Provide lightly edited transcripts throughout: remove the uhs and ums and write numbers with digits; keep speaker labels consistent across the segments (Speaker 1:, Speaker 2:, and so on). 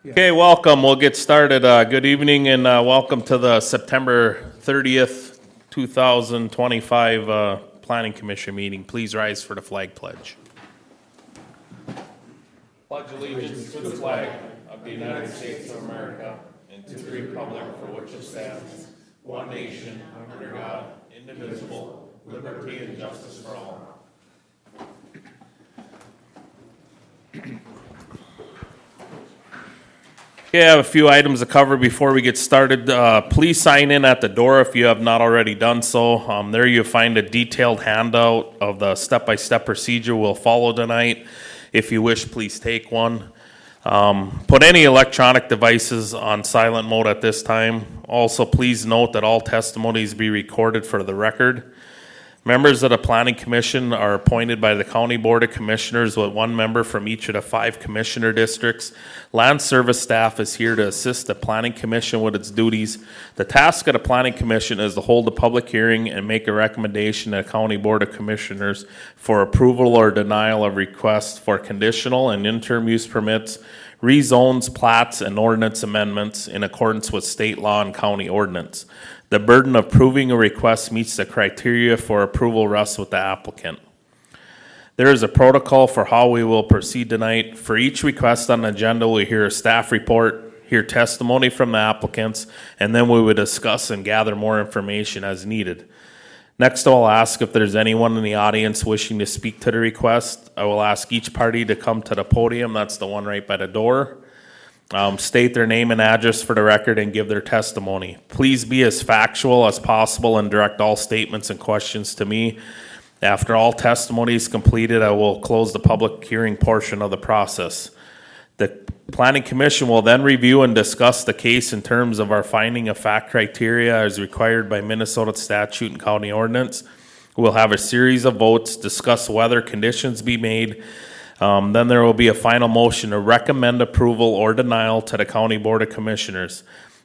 Speaker 1: Okay, welcome. We'll get started. Good evening and welcome to the September 30th, 2025 Planning Commission meeting. Please rise for the flag pledge. Pledge allegiance to the flag of the United States of America and to the republic for which it stands, one nation, under God, indivisible, liberty and justice for all. Okay, I have a few items to cover before we get started. Please sign in at the door if you have not already done so. There you'll find a detailed handout of the step-by-step procedure we'll follow tonight. If you wish, please take one. Put any electronic devices on silent mode at this time. Also, please note that all testimonies be recorded for the record. Members of the Planning Commission are appointed by the County Board of Commissioners with one member from each of the 5 commissioner districts. Land Service staff is here to assist the Planning Commission with its duties. The task of the Planning Commission is to hold a public hearing and make a recommendation to the County Board of Commissioners for approval or denial of requests for conditional and interim use permits, rezones, plats, and ordinance amendments in accordance with state law and county ordinance. The burden of proving a request meets the criteria for approval rests with the applicant. There is a protocol for how we will proceed tonight. For each request on the agenda, we hear a staff report, hear testimony from the applicants, and then we will discuss and gather more information as needed. Next, I'll ask if there's anyone in the audience wishing to speak to the request. I will ask each party to come to the podium. That's the one right by the door. State their name and address for the record and give their testimony. Please be as factual as possible and direct all statements and questions to me. After all testimony is completed, I will close the public hearing portion of the process. The Planning Commission will then review and discuss the case in terms of our finding of fact criteria as required by Minnesota statute and county ordinance. We'll have a series of votes, discuss whether conditions be made. Then there will be a final motion to recommend approval or denial to the County Board of Commissioners.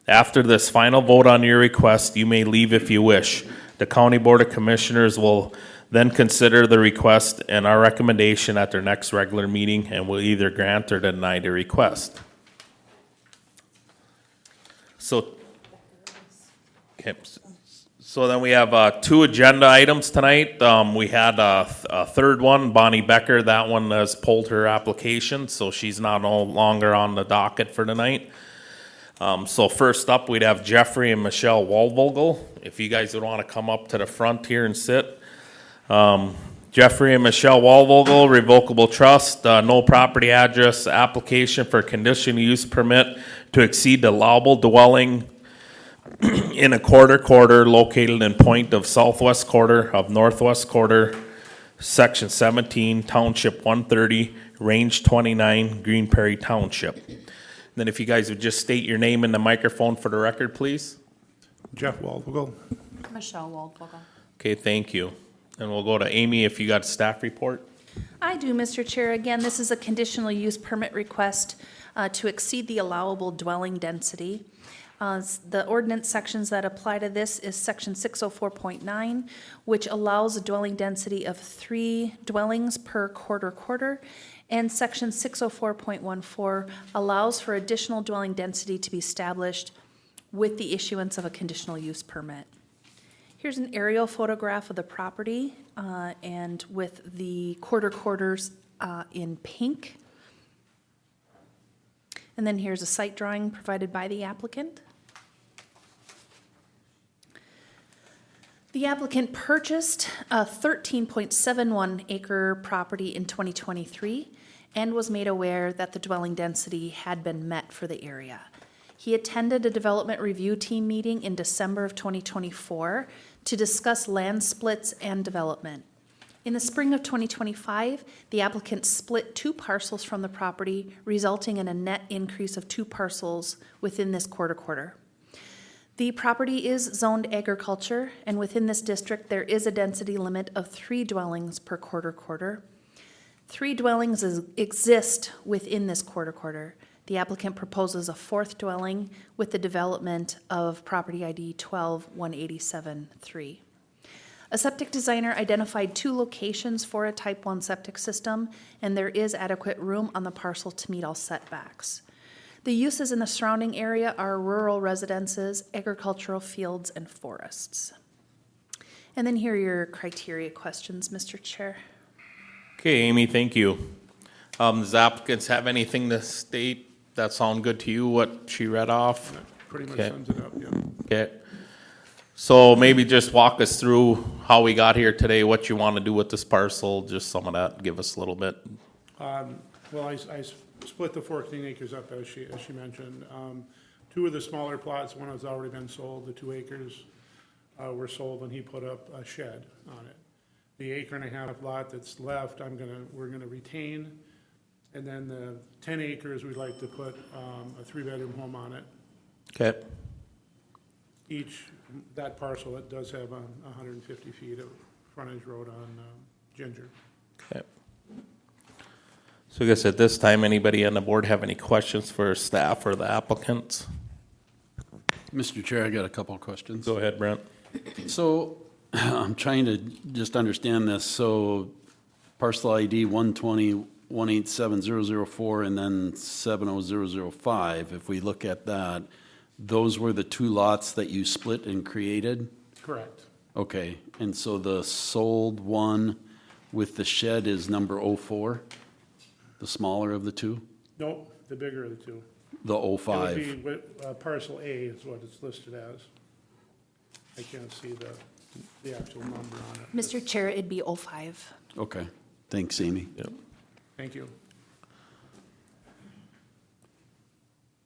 Speaker 1: After this final vote on your request, you may leave if you wish. The County Board of Commissioners will then consider the request and our recommendation at their next regular meeting and will either grant or deny the request. So then we have 2 agenda items tonight. We had a third one, Bonnie Becker. That one has pulled her application, so she's no longer on the docket for tonight. So first up, we'd have Jeffrey and Michelle Waldvogel. If you guys would want to come up to the front here and sit. Jeffrey and Michelle Waldvogel, revocable trust, no property address, application for conditional use permit to exceed the allowable dwelling in a quarter located in point of southwest quarter of northwest quarter, section 17, township 130, range 29, Green Prairie Township. Then if you guys would just state your name in the microphone for the record, please.
Speaker 2: Jeff Waldvogel.
Speaker 3: Michelle Waldvogel.
Speaker 1: Okay, thank you. And we'll go to Amy if you got a staff report.
Speaker 3: I do, Mr. Chair. Again, this is a conditional use permit request to exceed the allowable dwelling density. The ordinance sections that apply to this is section 604.9, which allows a dwelling density of 3 dwellings per quarter, and section 604.14 allows for additional dwelling density to be established with the issuance of a conditional use permit. Here's an aerial photograph of the property and with the quarters in pink. And then here's a site drawing provided by the applicant. The applicant purchased a 13.71 acre property in 2023 and was made aware that the dwelling density had been met for the area. He attended a development review team meeting in December of 2024 to discuss land splits and development. In the spring of 2025, the applicant split 2 parcels from the property, resulting in a net increase of 2 parcels within this quarter. The property is zoned agriculture, and within this district, there is a density limit of 3 dwellings per quarter. 3 dwellings exist within this quarter. The applicant proposes a 4th dwelling with the development of property ID 12-187-3. A septic designer identified 2 locations for a type 1 septic system, and there is adequate room on the parcel to meet all setbacks. The uses in the surrounding area are rural residences, agricultural fields, and forests. And then here are your criteria questions, Mr. Chair.
Speaker 1: Okay, Amy, thank you. Does the applicants have anything to state that sound good to you, what she read off?
Speaker 2: Pretty much
Speaker 1: Okay.
Speaker 2: sums it up, yeah.
Speaker 1: Okay. So maybe just walk us through how we got here today, what you want to do with this parcel, just some of that, give us a little bit.
Speaker 2: Well, I split the 14 acres up, as she mentioned. Two of the smaller plots, one has already been sold, the 2 acres were sold when he put up a shed on it. The 1.5 lot that's left, we're gonna retain, and then the 10 acres, we'd like to put a 3-bedroom home on it.
Speaker 1: Okay.
Speaker 2: That parcel, it does have 150 feet of frontage road on Ginger.
Speaker 1: Okay. So I guess at this time, anybody on the board have any questions for staff or the applicants?
Speaker 4: Mr. Chair, I got a couple of questions.
Speaker 1: Go ahead, Brent.
Speaker 4: So I'm trying to just understand this. So parcel ID 120-187-004 and then 70005, if we look at that, those were the 2 lots that you split and created?
Speaker 2: Correct.
Speaker 4: Okay, and so the sold one with the shed is number 04, the smaller of the 2?
Speaker 2: Nope, the bigger of the 2.
Speaker 4: The
Speaker 2: It
Speaker 4: 05.
Speaker 2: would be, parcel A is what it's listed as. I can't see the actual number on it.
Speaker 3: Mr. Chair, it'd be 05.
Speaker 4: Okay, thanks, Amy.
Speaker 1: Yep.
Speaker 2: Thank you.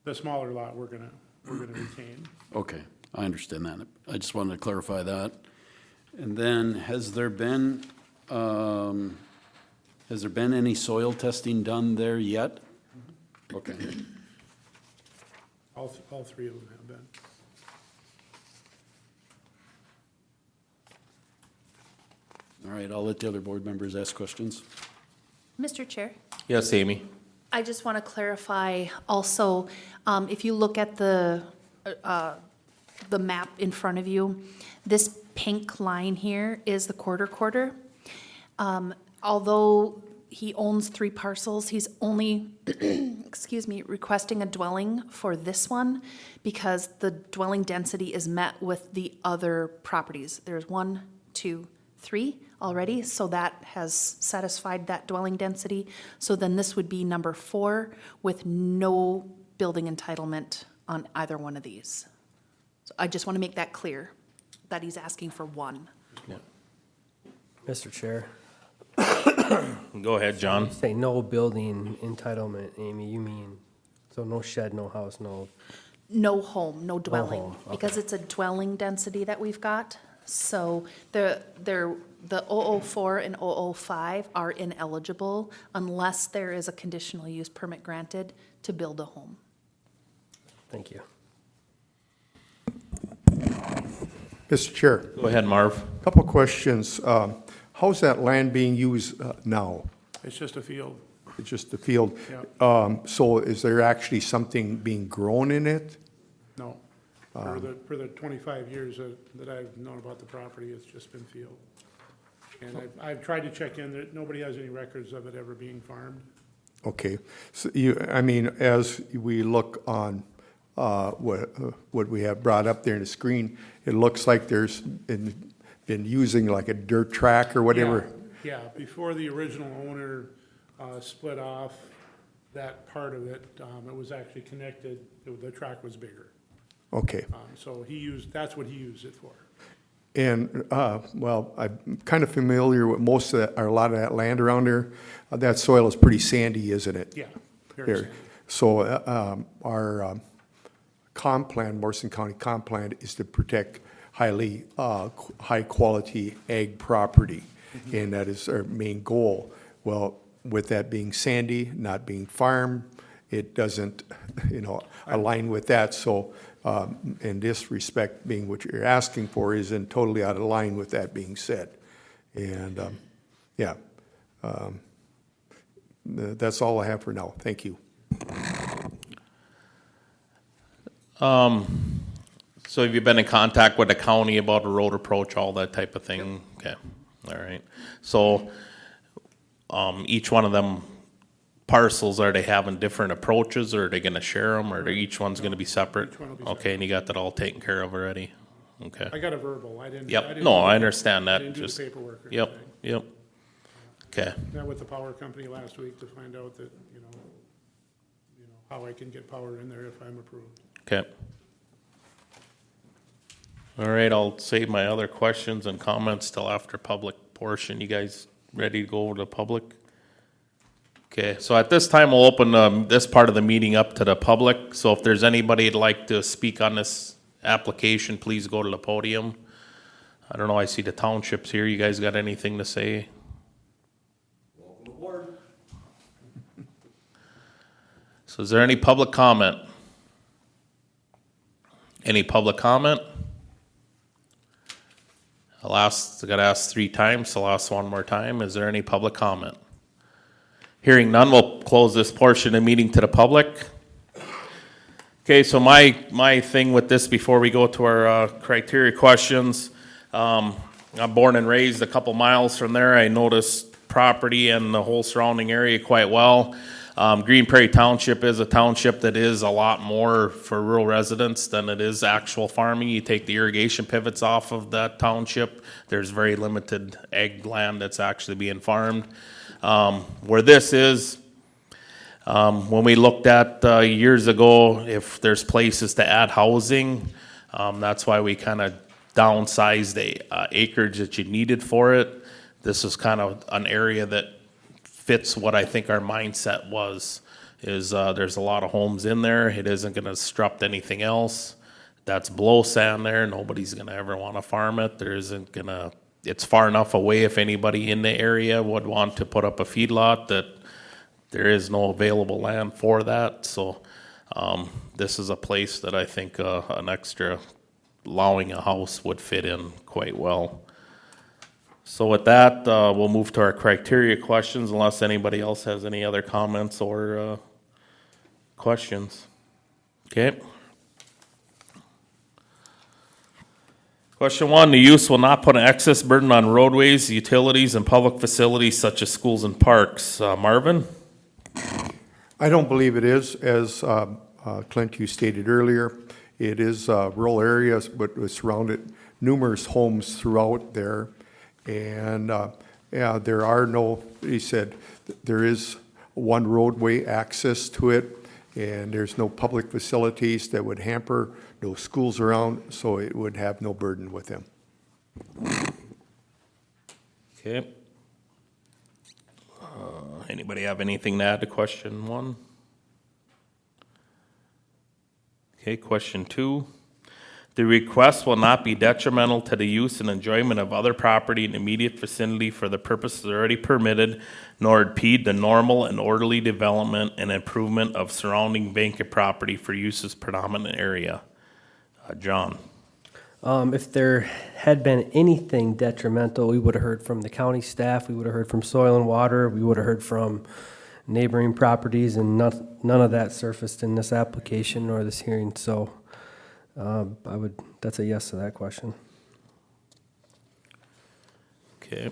Speaker 2: The smaller lot, we're gonna retain.
Speaker 4: Okay, I understand that. I just wanted to clarify that. And then, has there been any soil testing done there yet? Okay,
Speaker 2: All 3 of them have been.
Speaker 4: all right, I'll let the other board members ask questions.
Speaker 3: Mr. Chair?
Speaker 1: Yes, Amy.
Speaker 3: I just want to clarify also, if you look at the map in front of you, this pink line here is the quarter. Although he owns 3 parcels, he's only, excuse me, requesting a dwelling for this one because the dwelling density is met with the other properties. There's 1, 2, 3 already, so that has satisfied that dwelling density. So then this would be number 4 with no building entitlement on either one of these. So I just want to make that clear, that he's asking for 1.
Speaker 5: Mr. Chair,
Speaker 1: Go ahead, John.
Speaker 5: say no building entitlement, Amy, you mean, so no shed, no house, no,
Speaker 3: No home, no dwelling,
Speaker 5: home, okay.
Speaker 3: because it's a dwelling density that we've got. So the 004 and 005 are ineligible unless there is a conditional use permit granted to build a home.
Speaker 5: thank you.
Speaker 2: Mr. Chair,
Speaker 1: Go ahead, Marv.
Speaker 2: couple of questions. How's that land being used now? It's just a field. It's just a field?
Speaker 6: Yeah.
Speaker 2: So is there actually something being grown in it?
Speaker 6: No. For the 25 years that I've known about the property, it's just been field. And I've tried to check in, that nobody has any records of it ever being farmed.
Speaker 2: Okay. So as we look on what we have brought up there in the screen, it looks like there's been using like a dirt track or whatever.
Speaker 6: Yeah, before the original owner split off that part of it, it was actually connected, the track was bigger.
Speaker 2: Okay.
Speaker 6: So that's what he used it for.
Speaker 2: And, well, I'm kind of familiar with a lot of that land around there. That soil is pretty sandy, isn't it?
Speaker 6: Yeah, very
Speaker 2: There.
Speaker 6: sandy.
Speaker 2: So our comp plan, Morrison County comp plan, is to protect high-quality ag property, and that is our main goal. Well, with that being sandy, not being farmed, it doesn't, align with that. So in this respect, being what you're asking for is totally out of line with that being said. And, that's all I have for now. Thank you.
Speaker 1: So have you been in contact with the county about a road approach, all that type of thing? Okay, all right. So, each one of them parcels, are they having different approaches, or are they gonna share them, or each one's gonna be separate?
Speaker 2: Each one will be
Speaker 1: Okay, and you got that all taken care of already? Okay.
Speaker 2: I got a verbal, I didn't.
Speaker 1: Yep,
Speaker 2: didn't
Speaker 1: no,
Speaker 2: do
Speaker 1: I
Speaker 2: the-
Speaker 1: understand
Speaker 2: I
Speaker 1: that,
Speaker 2: didn't do the
Speaker 1: just,
Speaker 2: paperwork or
Speaker 1: yep,
Speaker 2: anything.
Speaker 1: yep. Okay,
Speaker 2: Met with the power company last week to find out that, how I can get power in there if I'm approved.
Speaker 1: okay. All right, I'll save my other questions and comments till after public portion. You guys ready to go over to public? Okay, so at this time, we'll open this part of the meeting up to the public. So if there's anybody who'd like to speak on this application, please go to the podium. I don't know, I see the townships here. You guys got anything to say? So is there any public comment? Any public comment? I got asked 3 times, so I'll ask one more time. Is there any public comment? Hearing none, we'll close this portion of the meeting to the public. Okay, so my thing with this before we go to our criteria questions, I'm born and raised a couple miles from there. I noticed property and the whole surrounding area quite well. Green Prairie Township is a township that is a lot more for rural residents than it is actual farming. You take the irrigation pivots off of that township, there's very limited ag land that's actually being farmed. Where this is, when we looked at years ago, if there's places to add housing, that's why we kind of downsized the acreage that you needed for it. This is kind of an area that fits what I think our mindset was, is there's a lot of homes in there. It isn't going to disrupt anything else. That's blow sand there. Nobody's going to ever want to farm it. There isn't going to, it's far enough away if anybody in the area would want to put up a feedlot that there is no available land for that. So this is a place that I think an extra allowing a house would fit in quite well. So with that, we'll move to our criteria questions unless anybody else has any other comments or questions. Okay. Question 1, the use will not put an excess burden on roadways, utilities, and public facilities such as schools and parks. Marvin?
Speaker 7: I don't believe it is, as Clint, you stated earlier. It is rural areas, but it's surrounded numerous homes throughout there. And yeah, there are no, he said, there is one roadway access to it, and there's no public facilities that would hamper, no schools around, so it would have no burden with them.
Speaker 1: Okay. Anybody have anything to add to question 1? Okay, question 2. The request will not be detrimental to the use and enjoyment of other property in immediate vicinity for the purposes already permitted, nor impede the normal and orderly development and improvement of surrounding vacant property for uses predominant area. John?
Speaker 5: If there had been anything detrimental, we would have heard from the county staff, we would have heard from Soil and Water, we would have heard from neighboring properties, and none of that surfaced in this application or this hearing, so that's a yes to that question.
Speaker 1: Okay.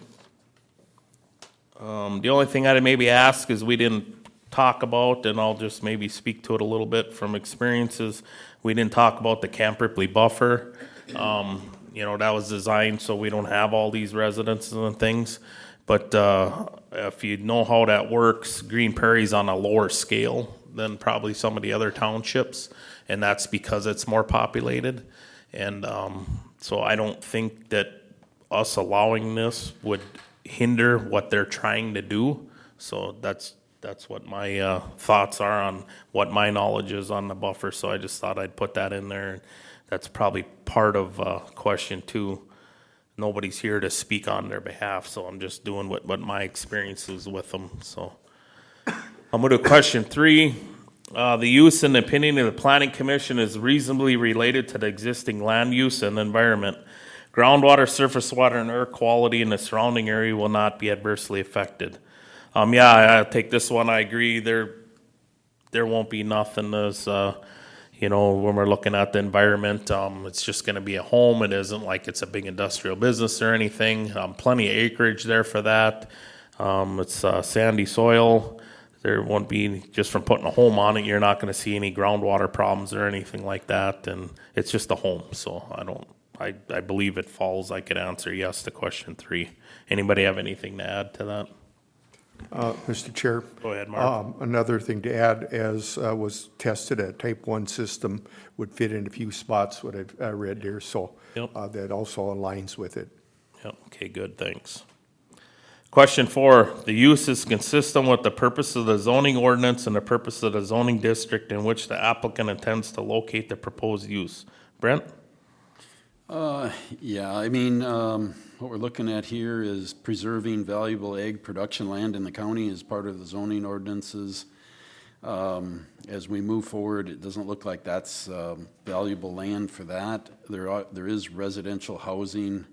Speaker 1: The only thing I'd maybe ask is we didn't talk about, and I'll just maybe speak to it a little bit from experiences. We didn't talk about the Camp Ripley buffer. That was designed so we don't have all these residences and things. But if you know how that works, Green Prairie's on a lower scale than probably some of the other townships, and that's because it's more populated. And so I don't think that us allowing this would hinder what they're trying to do. So that's what my thoughts are on what my knowledge is on the buffer. So I just thought I'd put that in there. That's probably part of question 2. Nobody's here to speak on their behalf, so I'm just doing what my experience is with them. So I'm going to question 3. The use and opinion of the Planning Commission is reasonably related to the existing land use and environment. Groundwater, surface water, and air quality in the surrounding area will not be adversely affected. I take this one. I agree. There won't be nothing as when we're looking at the environment. It's just going to be a home. It isn't like it's a big industrial business or anything. Plenty of acreage there for that. It's sandy soil. there won't be, just from putting a home on it, you're not gonna see any groundwater problems or anything like that, and it's just a home, so I believe it falls, I could answer yes to question 3. Anybody have anything to add to that?
Speaker 7: Mr. Chair.
Speaker 1: Go ahead, Mark.
Speaker 7: Another thing to add, as was tested, a type 1 system would fit in a few spots, what I've read there, so
Speaker 1: Yep.
Speaker 7: that also aligns with it.
Speaker 1: Yep, okay, good, thanks. Question 4, the use is consistent with the purpose of the zoning ordinance and the purpose of the zoning district in which the applicant intends to locate the proposed use. Brent?
Speaker 4: Yeah, I mean, what we're looking at here is preserving valuable ag production land in the county as part of the zoning ordinances. As we move forward, it doesn't look like that's valuable land for that. There is residential housing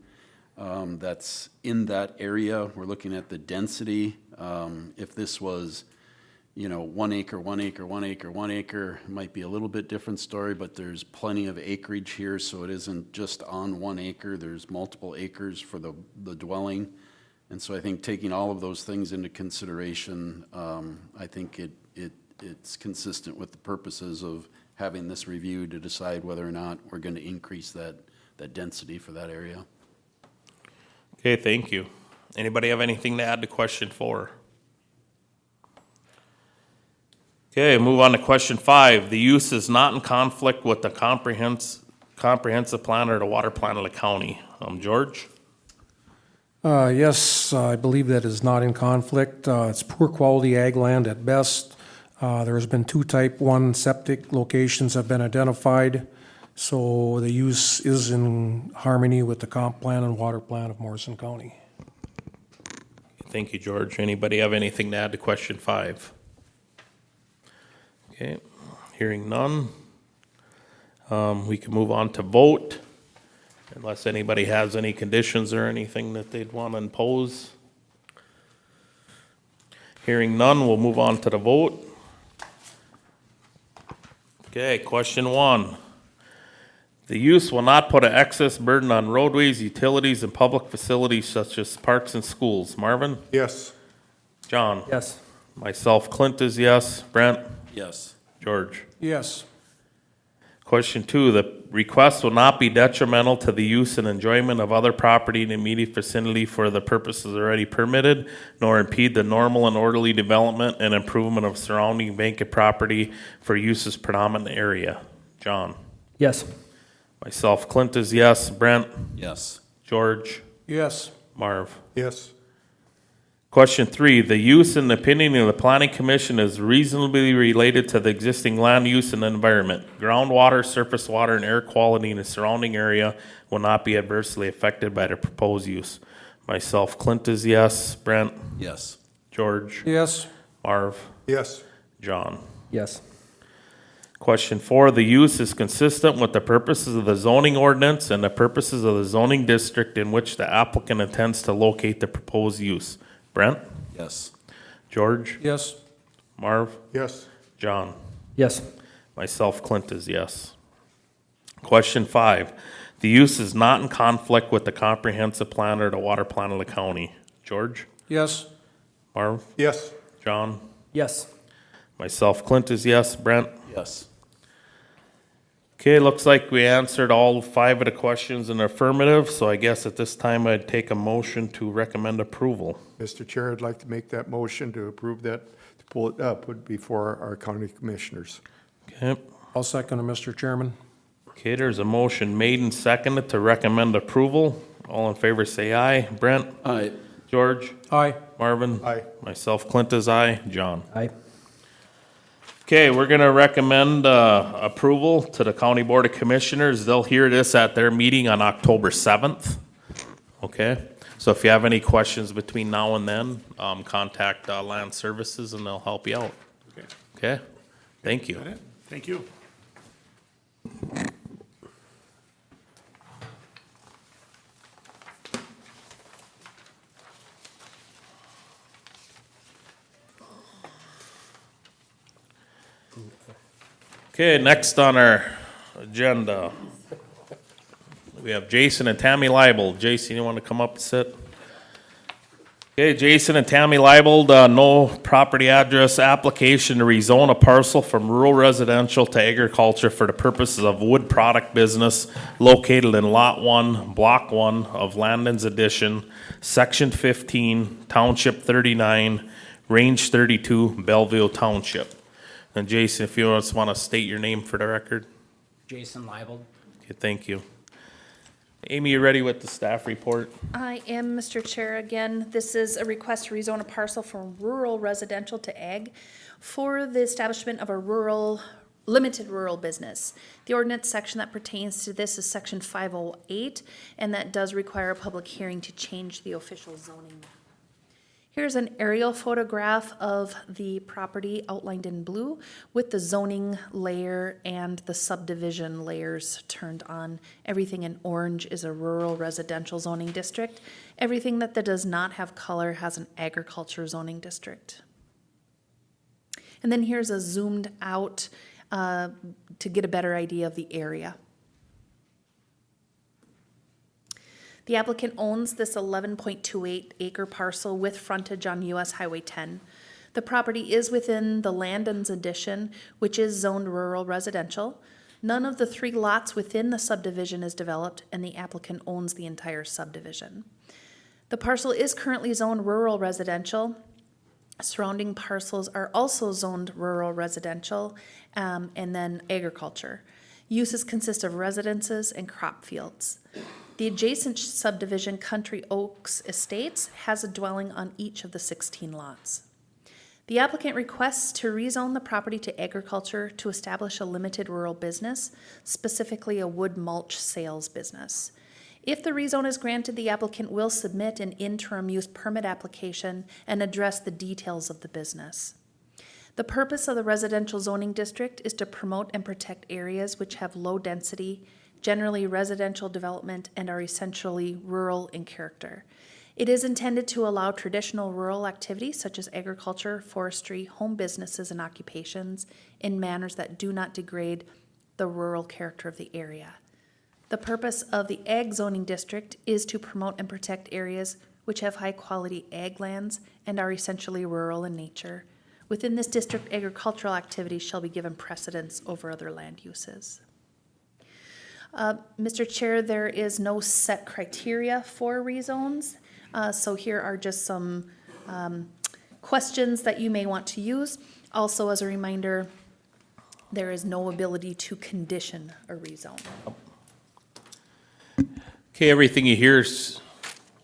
Speaker 4: that's in that area. We're looking at the density. If this was, 1 acre, 1 acre, 1 acre, 1 acre, it might be a little bit different story, but there's plenty of acreage here, so it isn't just on 1 acre. There's multiple acres for the dwelling. And so I think taking all of those things into consideration, I think it's consistent with the purposes of having this review to decide whether or not we're going to increase that density for that area.
Speaker 1: Okay, thank you. Anybody have anything to add to question 4? Okay, move on to question 5. The use is not in conflict with the comprehensive plan or the water plan of the county. George?
Speaker 8: Yes, I believe that is not in conflict. It's poor quality ag land at best. There has been 2 type 1 septic locations have been identified. So the use is in harmony with the comp plan and water plan of Morrison County.
Speaker 1: Thank you, George. Anybody have anything to add to question 5? Okay, hearing none. We can move on to vote, unless anybody has any conditions or anything that they'd want to impose. Hearing none, we'll move on to the vote. Okay, question 1. The use will not put an excess burden on roadways, utilities, and public facilities such as parks and schools. Marvin?
Speaker 7: Yes.
Speaker 1: John?
Speaker 5: Yes.
Speaker 1: Myself, Clint is yes. Brent?
Speaker 4: Yes.
Speaker 1: George?
Speaker 8: Yes.
Speaker 1: Question 2, the request will not be detrimental to the use and enjoyment of other property in the immediate vicinity for the purposes already permitted, nor impede the normal and orderly development and improvement of surrounding vacant property for uses predominant area. John?
Speaker 5: Yes.
Speaker 1: Myself, Clint is yes. Brent?
Speaker 4: Yes.
Speaker 1: George?
Speaker 8: Yes.
Speaker 1: Marv?
Speaker 7: Yes.
Speaker 1: Question 3, the use and opinion of the planning commission is reasonably related to the existing land use and environment. Groundwater, surface water, and air quality in the surrounding area will not be adversely affected by the proposed use. Myself, Clint is yes. Brent?
Speaker 4: Yes.
Speaker 1: George?
Speaker 8: Yes.
Speaker 1: Marv?
Speaker 7: Yes.
Speaker 1: John?
Speaker 5: Yes.
Speaker 1: Question 4, the use is consistent with the purposes of the zoning ordinance and the purposes of the zoning district in which the applicant intends to locate the proposed use. Brent?
Speaker 4: Yes.
Speaker 1: George?
Speaker 8: Yes.
Speaker 1: Marv?
Speaker 7: Yes.
Speaker 1: John?
Speaker 5: Yes.
Speaker 1: Myself, Clint is yes. Question 5, the use is not in conflict with the comprehensive plan or the water plan of the county. George?
Speaker 8: Yes.
Speaker 1: Marv?
Speaker 7: Yes.
Speaker 1: John?
Speaker 5: Yes.
Speaker 1: Myself, Clint is yes. Brent?
Speaker 4: Yes.
Speaker 1: Okay, looks like we answered all 5 of the questions in the affirmative, so I guess at this time I'd take a motion to recommend approval.
Speaker 7: Mr. Chair, I'd like to make that motion to approve that, to pull it up, put before our county commissioners.
Speaker 1: Okay,
Speaker 8: I'll second it, Mr. Chairman.
Speaker 1: okay, there's a motion made and seconded to recommend approval. All in favor say aye. Brent?
Speaker 4: Aye.
Speaker 1: George?
Speaker 8: Aye.
Speaker 1: Marvin?
Speaker 7: Aye.
Speaker 1: Myself, Clint is aye. John?
Speaker 5: Aye.
Speaker 1: Okay, we're gonna recommend approval to the County Board of Commissioners. They'll hear this at their meeting on October 7th. Okay, so if you have any questions between now and then, contact Land Services and they'll help you out.
Speaker 2: Okay,
Speaker 1: Okay, thank you.
Speaker 2: got it? Thank you.
Speaker 1: Okay, next on our agenda, we have Jason and Tammy Leibel. Jason, you want to come up and sit? Okay, Jason and Tammy Leibold, no property address application to rezone a parcel from rural residential to agriculture for the purposes of wood product business located in Lot 1, Block 1 of Landon's Addition, Section 15, Township 39, Range 32, Belleville Township. And Jason, if you just want to state your name for the record.
Speaker 9: Jason Leibold.
Speaker 1: Okay, thank you. Amy, you ready with the staff report?
Speaker 3: I am, Mr. Chair, again. This is a request to rezone a parcel from rural residential to ag for the establishment of a limited rural business. The ordinance section that pertains to this is section 508, and that does require a public hearing to change the official zoning. Here's an aerial photograph of the property outlined in blue with the zoning layer and the subdivision layers turned on. Everything in orange is a rural residential zoning district. Everything that does not have color has an agriculture zoning district. And then here's a zoomed out to get a better idea of the area. The applicant owns this 11.28 acre parcel with frontage on US Highway 10. The property is within the Landon's Addition, which is zoned rural residential. None of the 3 lots within the subdivision is developed, and the applicant owns the entire subdivision. The parcel is currently zoned rural residential. Surrounding parcels are also zoned rural residential, and then agriculture. Uses consist of residences and crop fields. The adjacent subdivision, Country Oaks Estates, has a dwelling on each of the 16 lots. The applicant requests to rezone the property to agriculture to establish a limited rural business, specifically a wood mulch sales business. If the rezone is granted, the applicant will submit an interim use permit application and address the details of the business. The purpose of the residential zoning district is to promote and protect areas which have low density, generally residential development, and are essentially rural in character. It is intended to allow traditional rural activities such as agriculture, forestry, home businesses, and occupations in manners that do not degrade the rural character of the area. The purpose of the ag zoning district is to promote and protect areas which have high-quality ag lands and are essentially rural in nature. Within this district, agricultural activities shall be given precedence over other land uses. Mr. Chair, there is no set criteria for rezones, so here are just some questions that you may want to use. Also, as a reminder, there is no ability to condition a rezone.
Speaker 1: Okay, everything you hear is,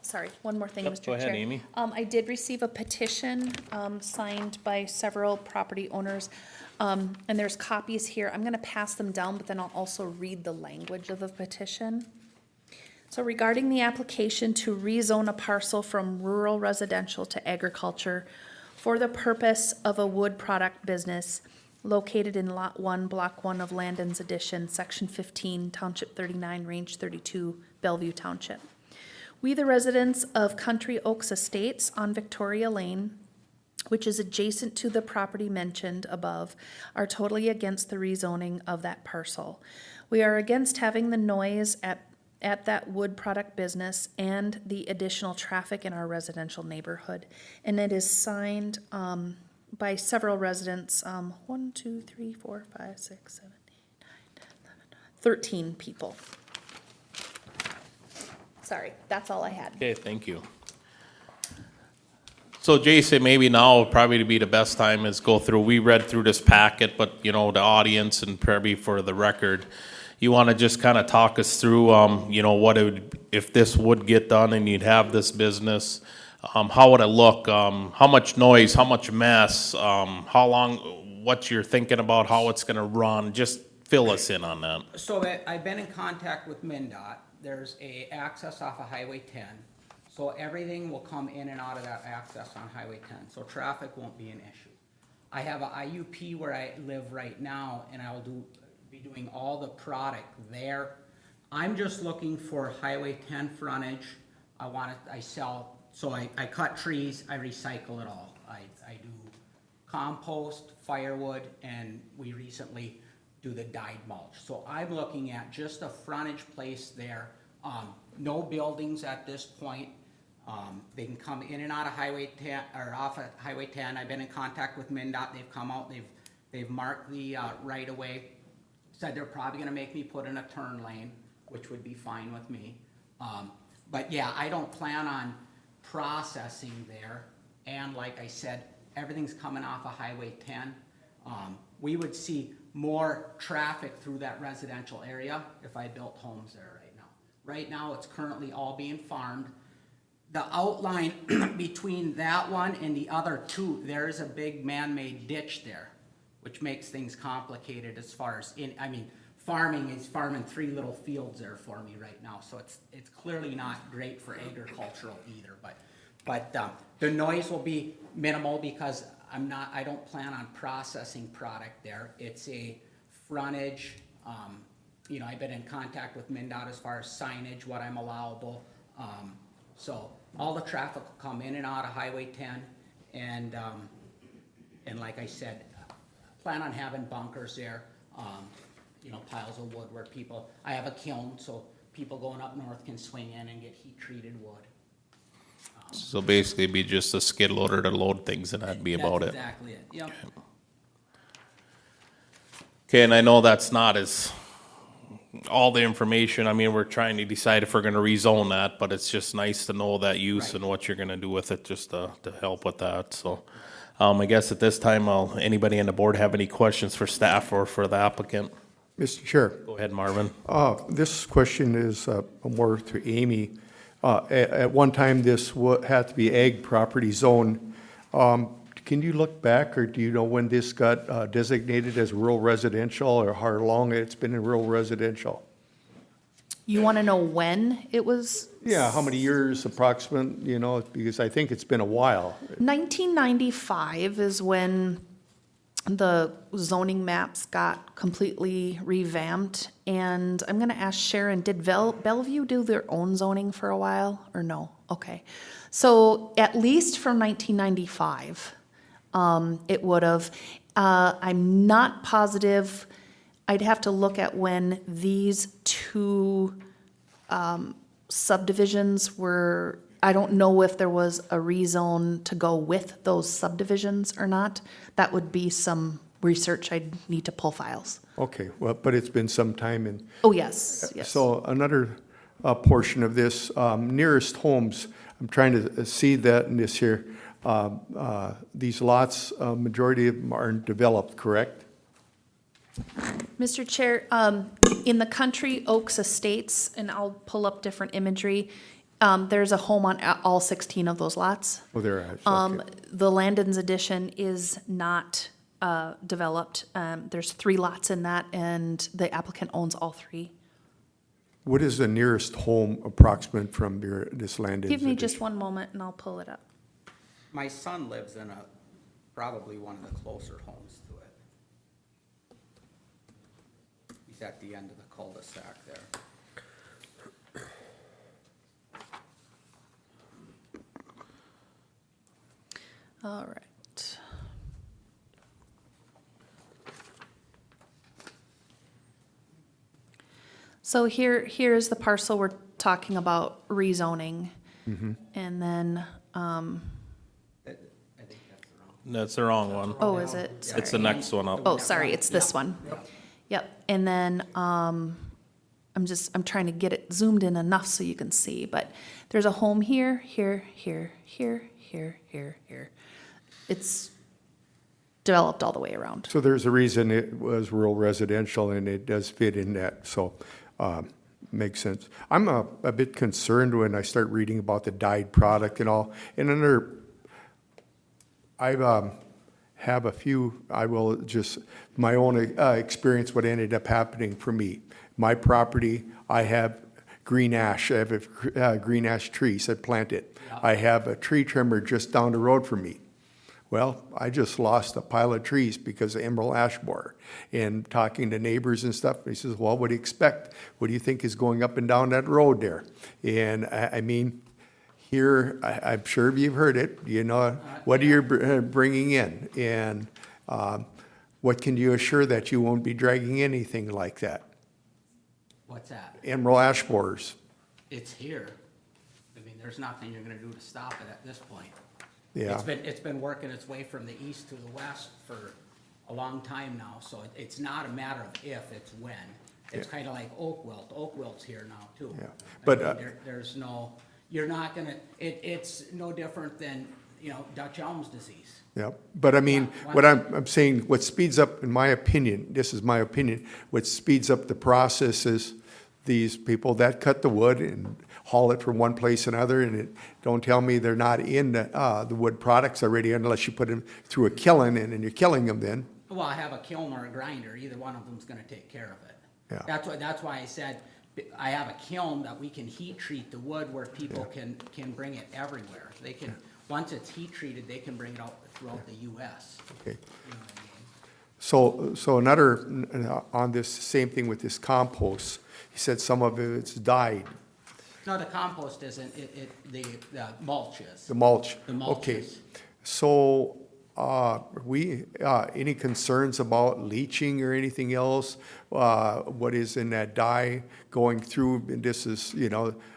Speaker 3: Sorry, one more thing,
Speaker 1: Yep,
Speaker 3: Mr.
Speaker 1: go ahead,
Speaker 3: Chair.
Speaker 1: Amy.
Speaker 3: I did receive a petition signed by several property owners, and there's copies here. I'm gonna pass them down, but then I'll also read the language of the petition. So regarding the application to rezone a parcel from rural residential to agriculture for the purpose of a wood product business located in Lot 1, Block 1 of Landon's Addition, Section 15, Township 39, Range 32, Bellevue Township. We, the residents of Country Oaks Estates on Victoria Lane, which is adjacent to the property mentioned above, are totally against the rezoning of that parcel. We are against having the noise at that wood product business and the additional traffic in our residential neighborhood. And it is signed by several residents, 1, 2, 3, 4, 5, 6, 7, 8, 9, 10, 11, 13 people. Sorry, that's all I had.
Speaker 1: okay, thank you. So Jason, maybe now probably to be the best time is go through, we read through this packet, but the audience and probably for the record, you want to just kind of talk us through, what it would, if this would get done and you'd have this business, how would it look? How much noise, how much mess, how long, what you're thinking about, how it's going to run, just fill us in on that.
Speaker 9: So I've been in contact with MnDOT. There's a access off of Highway 10. So everything will come in and out of that access on Highway 10. So traffic won't be an issue. I have a IUP where I live right now, and I'll be doing all the product there. I'm just looking for Highway 10 frontage. I sell, so I cut trees, I recycle it all. I do compost, firewood, and we recently do the dyed mulch. So I'm looking at just a frontage place there. No buildings at this point. They can come in and out of Highway 10, or off of Highway 10. I've been in contact with MnDOT. They've come out, they've marked the right of way. Said they're probably gonna make me put in a turn lane, which would be fine with me. But yeah, I don't plan on processing there. And like I said, everything's coming off of Highway 10. We would see more traffic through that residential area if I built homes there right now. Right now, it's currently all being farmed. The outline between that one and the other two, there is a big man-made ditch there, which makes things complicated as far as farming is farming 3 little fields there for me right now, so it's clearly not great for agricultural either. But the noise will be minimal because I don't plan on processing product there. It's a frontage. I've been in contact with MnDOT as far as signage, what I'm allowable. So all the traffic will come in and out of Highway 10, and like I said, plan on having bunkers there. Piles of wood where I have a kiln, so people going up north can swing in and get heat-treated wood.
Speaker 1: So basically be just a skid loader to load things, and that'd be about it.
Speaker 9: That's exactly it, yep.
Speaker 1: Okay, and I know that's not all the information. I mean, we're trying to decide if we're gonna rezone that, but it's just nice to know that use and what you're gonna do with it, just to help with that, so. I guess at this time, anybody on the board have any questions for staff or for the applicant?
Speaker 7: Mr. Chair,
Speaker 1: Go ahead, Marvin.
Speaker 7: this question is more to Amy. At one time, this had to be ag property zone. Can you look back, or do you know when this got designated as rural residential, or how long it's been in rural residential?
Speaker 3: You want to know when it was?
Speaker 7: Yeah, how many years approximate, because I think it's been a while.
Speaker 3: 1995 is when the zoning maps got completely revamped. And I'm going to ask Sharon, did Bellevue do their own zoning for a while or no? Okay. So at least from 1995, it would have. I'm not positive. I'd have to look at when these two subdivisions were. I don't know if there was a rezone to go with those subdivisions or not. That would be some research. I'd need to pull files.
Speaker 7: Okay, well, but it's been some time, and
Speaker 3: Oh, yes, yes.
Speaker 7: so another portion of this, nearest homes, I'm trying to see that in this here. These lots, majority of them aren't developed, correct?
Speaker 3: Mr. Chair, in the Country Oaks Estates, and I'll pull up different imagery, there's a home on all 16 of those lots.
Speaker 7: Oh, there are, okay.
Speaker 3: The Landon's addition is not developed. There's 3 lots in that, and the applicant owns all 3.
Speaker 7: What is the nearest home approximate from this land?
Speaker 3: Give me just one moment, and I'll pull it up.
Speaker 9: My son lives in probably one of the closer homes to it. He's at the end of the cul-de-sac there.
Speaker 3: All right. So here's the parcel we're talking about rezoning. And then,
Speaker 9: I think that's the wrong.
Speaker 1: That's the wrong one.
Speaker 3: oh, is it?
Speaker 1: It's the
Speaker 3: Sorry.
Speaker 1: next one up.
Speaker 3: Oh, sorry, it's this one. Yep, and then, I'm trying to get it zoomed in enough so you can see, but there's a home here, here, here, here, here, here, here. It's developed all the way around.
Speaker 7: So there's a reason it was rural residential, and it does fit in that, so makes sense. I'm a bit concerned when I start reading about the dyed product and all. And I have a few, I will just, my own experience, what ended up happening for me. My property, I have green ash. I have green ash trees I planted. I have a tree trimmer just down the road from me. Well, I just lost a pile of trees because of emerald ash borer. And talking to neighbors and stuff, he says, well, what do you expect? What do you think is going up and down that road there? And I mean, here, I'm sure you've heard it, what are you bringing in? And what can you assure that you won't be dragging anything like that?
Speaker 9: What's that?
Speaker 7: Emerald ash borers.
Speaker 9: It's here. I mean, there's nothing you're gonna do to stop it at this point.
Speaker 7: Yeah.
Speaker 9: It's been working its way from the east to the west for a long time now, so it's not a matter of if, it's when. It's kinda like oak wilt. Oak wilt's here now too.
Speaker 7: Yeah.
Speaker 9: I
Speaker 7: But,
Speaker 9: mean, there's no, you're not gonna, it's no different than, Dutch elm's disease.
Speaker 7: Yeah, but I mean,
Speaker 9: Yeah,
Speaker 7: what I'm saying, what speeds up, in my opinion, this is my opinion, what speeds up the process is these people that cut the wood and haul it from one place to another, and don't tell me they're not in the wood products already unless you put them through a kiln, and then you're killing them then.
Speaker 9: Well, I have a kiln or a grinder, either one of them's gonna take care of it.
Speaker 7: Yeah.
Speaker 9: That's why I said, I have a kiln that we can heat treat the wood where people can bring it everywhere. They can, once it's heat treated, they can bring it out throughout the US.
Speaker 7: Okay.
Speaker 9: You know what I mean?
Speaker 7: So another, on this same thing with this compost, he said some of it's died,
Speaker 9: No, the compost isn't, the mulch is.
Speaker 7: the mulch.
Speaker 9: The mulch
Speaker 7: Okay,
Speaker 9: is.
Speaker 7: so, any concerns about leaching or anything else? What is in that dye going through, and this is,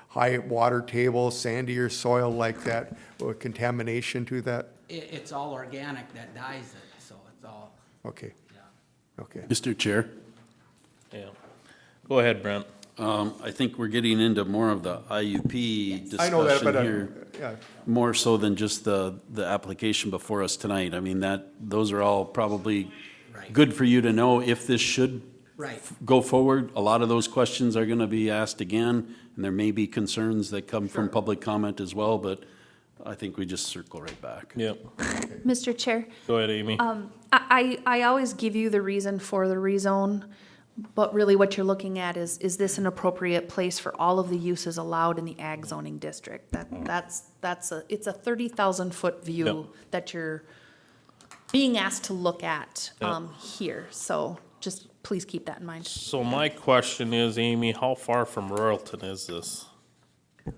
Speaker 7: high water table, sandier soil like that, or contamination to that?
Speaker 9: It's all organic that dyes it, so it's all,
Speaker 7: Okay,
Speaker 9: yeah.
Speaker 7: okay.
Speaker 4: Mr. Chair,
Speaker 1: Yeah. Go ahead, Brent.
Speaker 4: I think we're getting into more of the IUP
Speaker 7: I know that,
Speaker 4: discussion
Speaker 7: but,
Speaker 4: here,
Speaker 7: yeah,
Speaker 4: more so than just the application before us tonight. I mean, those are all probably
Speaker 9: Right.
Speaker 4: good for you to know if this should
Speaker 9: Right.
Speaker 4: go forward. A lot of those questions are gonna be asked again, and there may be concerns that come from public comment as well, but I think we just circle right back.
Speaker 1: Yep.
Speaker 3: Mr. Chair,
Speaker 1: Go ahead, Amy.
Speaker 3: I always give you the reason for the rezone, but really what you're looking at is this an appropriate place for all of the uses allowed in the ag zoning district? It's a 30,000-foot view
Speaker 1: Yep.
Speaker 3: that you're being asked to look at,
Speaker 1: Yep.
Speaker 3: here, so just please keep that in mind.
Speaker 1: So my question is, Amy, how far from Royalton is this?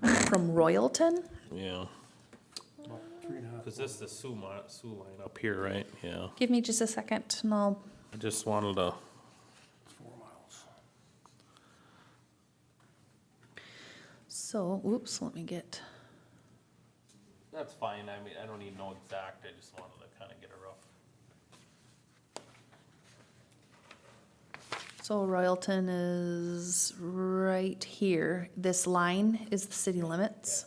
Speaker 3: From Royalton?
Speaker 1: Yeah. Cause this is the Sioux line up here, right? Yeah.
Speaker 3: Give me just a second, and I'll,
Speaker 1: I just wanted to,
Speaker 3: so, oops, let me get,
Speaker 1: that's fine. I mean, I don't even know exact. I just wanted to kind of get a rough.
Speaker 3: so Royalton is right here. This line is the city limits.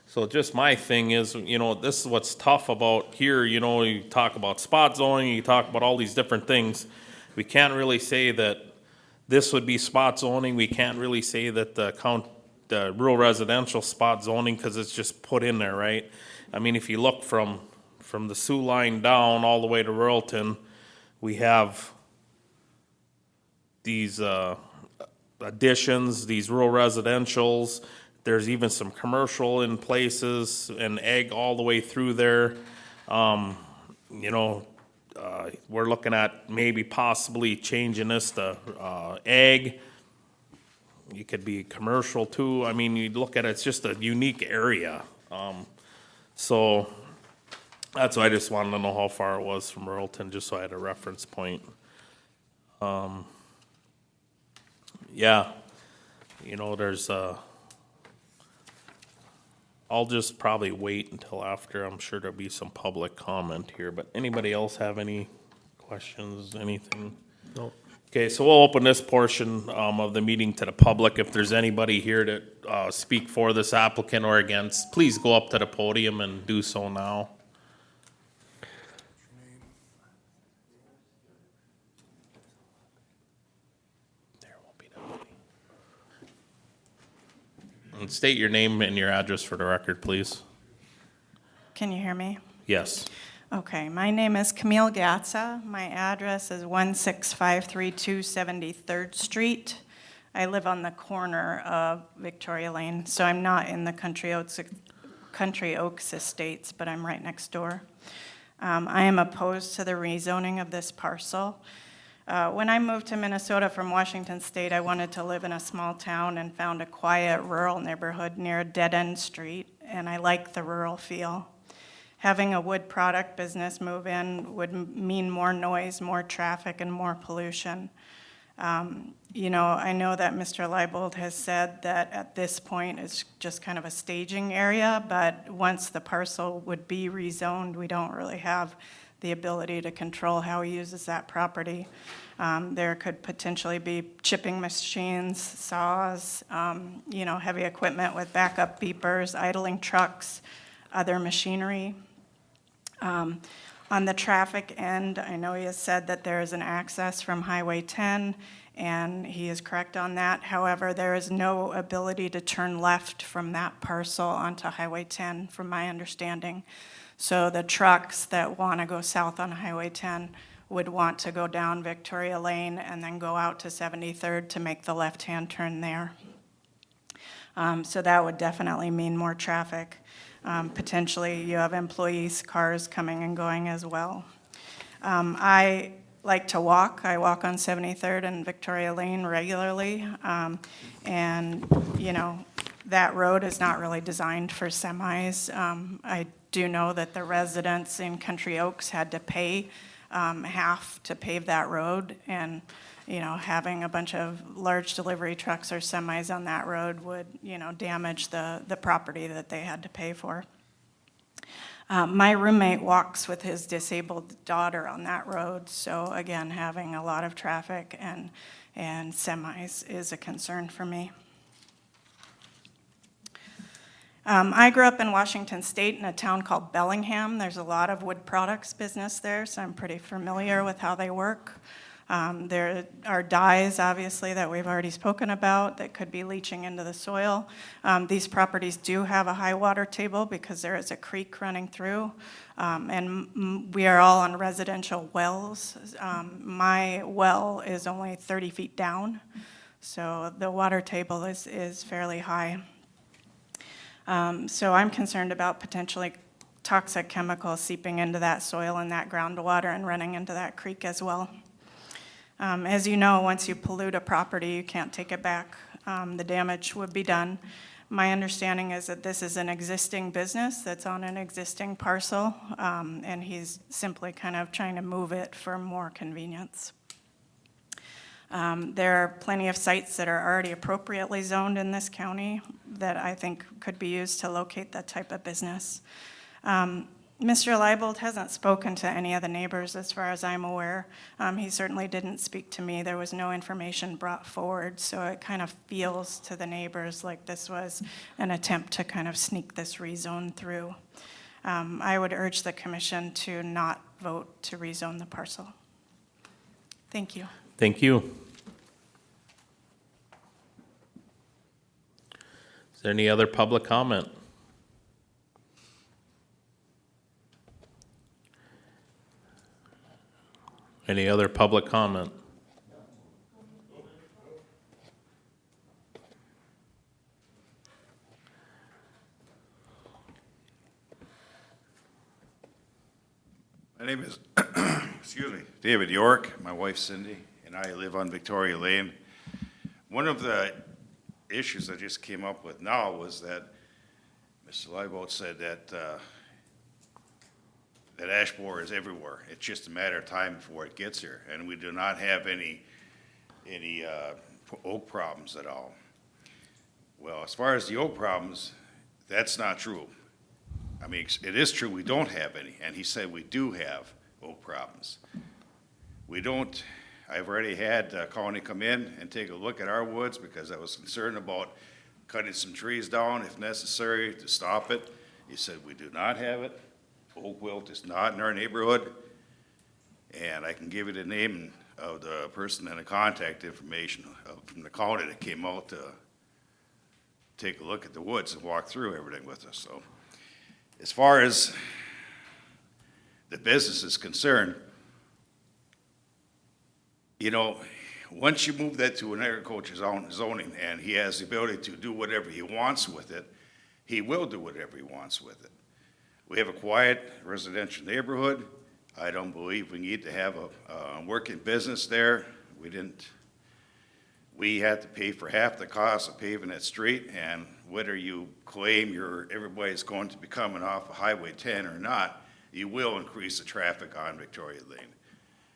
Speaker 1: So just my thing is, this is what's tough about here, you talk about spot zoning, you talk about all these different things. We can't really say that this would be spot zoning. We can't really say that the rural residential spot zoning, because it's just put in there, right? I mean, if you look from the Sioux line down all the way to Royalton, we have these additions, these rural residentials. There's even some commercial in places and ag all the way through there. We're looking at maybe possibly changing this to ag. It could be commercial too. I mean, you look at it, it's just a unique area. So that's why I just wanted to know how far it was from Royalton, just so I had a reference point. Yeah, there's I'll just probably wait until after. I'm sure there'll be some public comment here, but anybody else have any questions, anything? No. Okay, so we'll open this portion of the meeting to the public. If there's anybody here to speak for this applicant or against, please go up to the podium and do so now. There won't be nobody. And state your name and your address for the record, please.
Speaker 10: Can you hear me?
Speaker 1: Yes.
Speaker 10: Okay, my name is Camille Gatza. My address is 16532 73rd Street. I live on the corner of Victoria Lane, so I'm not in the Country Oaks Estates, but I'm right next door. I am opposed to the rezoning of this parcel. When I moved to Minnesota from Washington State, I wanted to live in a small town and found a quiet rural neighborhood near a dead-end street, and I like the rural feel. Having a wood product business move in would mean more noise, more traffic, and more pollution. You know, I know that Mr. Leibold has said that at this point it's just kind of a staging area, but once the parcel would be rezoned, we don't really have the ability to control how he uses that property. There could potentially be chipping machines, saws, you know, heavy equipment with backup beepers, idling trucks, other machinery. On the traffic end, I know he has said that there is an access from Highway 10, and he is correct on that. However, there is no ability to turn left from that parcel onto Highway 10, from my understanding. So the trucks that want to go south on Highway 10 would want to go down Victoria Lane and then go out to 73rd to make the left-hand turn there. So that would definitely mean more traffic. Potentially, you have employees' cars coming and going as well. I like to walk. I walk on 73rd and Victoria Lane regularly. And, you know, that road is not really designed for semis. I do know that the residents in Country Oaks had to pay half to pave that road. And, you know, having a bunch of large delivery trucks or semis on that road would, you know, damage the property that they had to pay for. My roommate walks with his disabled daughter on that road, so again, having a lot of traffic and semis is a concern for me. I grew up in Washington State in a town called Bellingham. There's a lot of wood products business there, so I'm pretty familiar with how they work. There are dyes, obviously, that we've already spoken about that could be leaching into the soil. These properties do have a high water table because there is a creek running through, and we are all on residential wells. My well is only 30 feet down, so the water table is fairly high. So I'm concerned about potentially toxic chemicals seeping into that soil and that groundwater and running into that creek as well. As you know, once you pollute a property, you can't take it back. The damage would be done. My understanding is that this is an existing business that's on an existing parcel, and he's simply kind of trying to move it for more convenience. There are plenty of sites that are already appropriately zoned in this county that I think could be used to locate that type of business. Mr. Leibold hasn't spoken to any of the neighbors as far as I'm aware. He certainly didn't speak to me. There was no information brought forward, so it kind of feels to the neighbors like this was an attempt to kind of sneak this rezone through. I would urge the commission to not vote to rezone the parcel. Thank you.
Speaker 1: Thank you. Is there any other public comment? Any other public comment?
Speaker 11: My name is, excuse me, David York. My wife Cindy and I live on Victoria Lane. One of the issues I just came up with now was that Mr. Leibold said that that ash borer is everywhere. It's just a matter of time before it gets here, and we do not have any oak problems at all. Well, as far as the oak problems, that's not true. I mean, it is true we don't have any, and he said we do have oak problems. We don't. I've already had County come in and take a look at our woods because I was concerned about cutting some trees down if necessary to stop it. He said we do not have it. Oak wilt is not in our neighborhood, and I can give you the name of the person and the contact information from the county that came out to take a look at the woods and walk through everything with us. So as far as the business is concerned, you know, once you move that to an agriculture zoning and he has the ability to do whatever he wants with it, he will do whatever he wants with it. We have a quiet residential neighborhood. I don't believe we need to have a working business there. We had to pay for half the cost of paving that street, and whether you claim everybody's going to be coming off of Highway 10 or not, you will increase the traffic on Victoria Lane.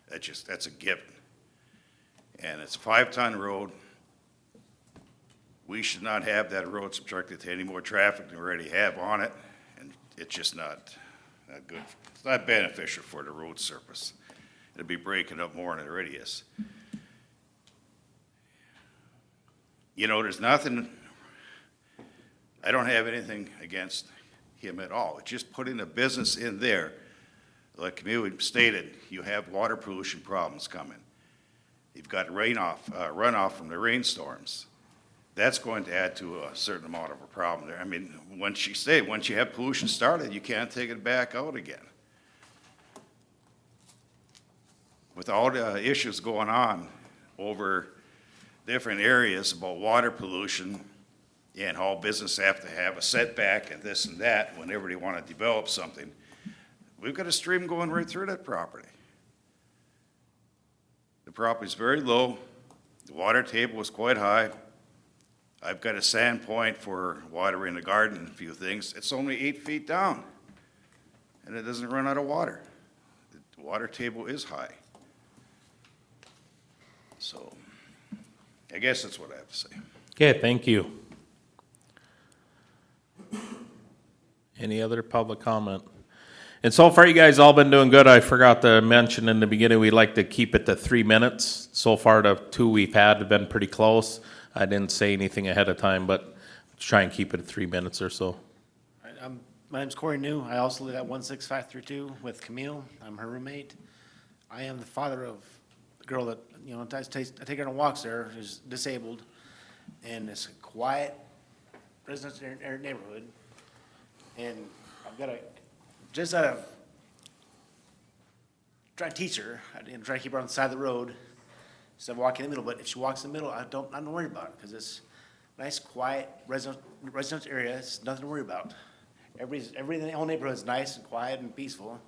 Speaker 11: That's a given. and it's a 5-ton road. We should not have that road subjected to any more traffic than we already have on it, and it's just not good. It's not beneficial for the road surface. It'd be breaking up more than it already is. You know, there's nothing, I don't have anything against him at all. It's just putting a business in there. Like Camille stated, you have water pollution problems coming. You've got runoff from the rainstorms. That's going to add to a certain amount of a problem there. I mean, once you have pollution started, you can't take it back out again. With all the issues going on over different areas about water pollution and how business have to have a setback and this and that whenever they want to develop something, we've got a stream going right through that property. The property's very low. The water table is quite high. I've got a sand point for watering the garden and a few things. It's only 8 feet down, and it doesn't run out of water. The water table is high. So, I guess that's what I have to say.
Speaker 1: Okay, thank you. Any other public comment? And so far, you guys all been doing good. I forgot to mention in the beginning, we'd like to keep it to 3 minutes. So far, the 2 we've had have been pretty close. I didn't say anything ahead of time, but let's try and keep it at 3 minutes or so.
Speaker 12: My name's Corey New. I also live at 16532 with Camille. I'm her roommate. I am the father of the girl that, you know, I take her on walks there, who's disabled, and it's a quiet residential neighborhood. And I've got just out of trying to teach her, and try to keep her on the side of the road instead of walking in the middle. But if she walks in the middle, I'm not worried about it, because it's nice, quiet residential area. It's nothing to worry about. Everything in the whole neighborhood is nice and quiet and peaceful.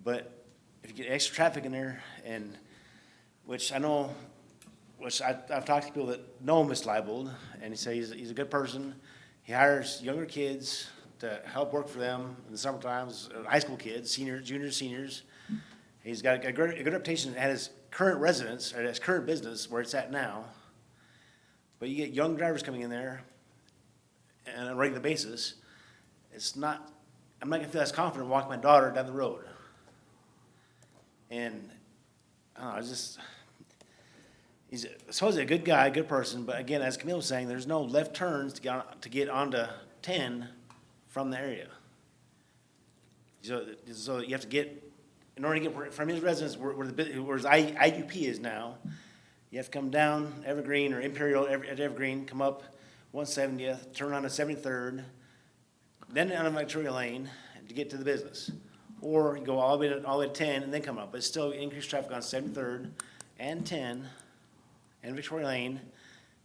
Speaker 12: But if you get extra traffic in there, and which I've talked to people that know Miss Leibold, and he says he's a good person. He hires younger kids to help work for them in the summer times, high school kids, seniors, juniors, seniors. He's got a good reputation at his current residence, or his current business, where it's at now. But you get young drivers coming in there on a regular basis. I'm not gonna feel as confident walking my daughter down the road. And, I don't know, he's supposedly a good guy, a good person, but again, as Camille was saying, there's no left turns to get onto 10 from the area. So you have to get, in order to get from his residence where his IUP is now, you have to come down Evergreen or Imperial at Evergreen, come up 170th, turn on to 73rd, then on Victoria Lane to get to the business. Or you go all the way to 10 and then come up. But it's still increased traffic on 73rd and 10 and Victoria Lane.